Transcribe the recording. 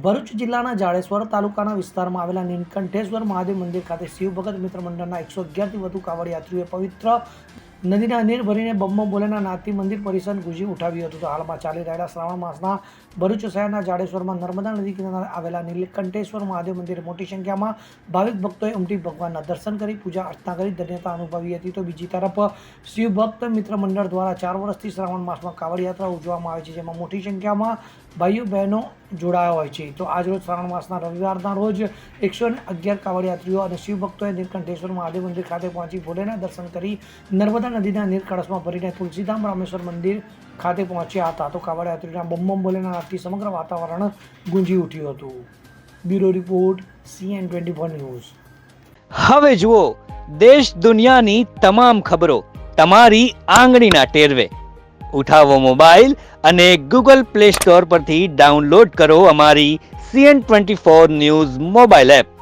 ભરૂચ જિલ્લાના જાડેશ્વર તાલુકાના વિસ્તારમાં આવેલા નીલકંઠેશ્વર મહાદેવ મંદિર ખાતે શિવ ભગત મિત્ર મંડળના 111થી વધુ કાવડિયાત્રીઓએ પવિત્ર નદીના નીર ભરીને બમ બમ બોલેના નાદથી મંદિર પરિસર ગુંજી ઉઠાવ્યું હતું. તો હાલમાં ચાલી રહેલા શ્રાવણ માસના ભરૂચ શહેરના જાડેશ્વરમાં નર્મદા નદી કિનારે આવેલા નીલકંઠેશ્વર મહાદેવ મંદિરે મોટી સંખ્યામાં ભાવિક ભક્તોએ ઉમટી ભગવાનના દર્શન કરી પૂજા અર્ચના કરી ધન્યતા અનુભવી હતી. તો બીજી તરફ શિવ ભક્ત મિત્ર મંડળ દ્વારા 4 વર્ષથી શ્રાવણ માસમાં કાવડ યાત્રા ઉજવવામાં આવે છે, જેમાં મોટી સંખ્યામાં ભાઈઓ બહેનો જોડાયા હોય છે. તો આજરોજ શ્રાવણ માસના રવિવારના રોજ 111 કાવડિયાત્રીઓ અને શિવ ભક્તોએ નીલકંઠેશ્વર મહાદેવ મંદિર ખાતે પહોંચી ભોલેના દર્શન કરી નર્મદા નદીના નીર કળશમાં ભરીને તુલસીધામ રામેશ્વર મંદિર ખાતે પહોંચ્યા હતા. તો કાવડિયાત્રીઓના બમ બમ ભોલેના નાદથી સમગ્ર વાતાવરણ ગુંજી ઉઠ્યું હતું. Bureau report CN24 news. હવે જુઓ દેશ દુનિયાની તમામ ખબરો તમારી આંગળીના ટેરવે. ઉઠાવો મોબાઈલ અને Google Play Store પરથી ડાઉનલોડ કરો અમારી CN24 ન્યૂઝ મોબાઈલ એપ.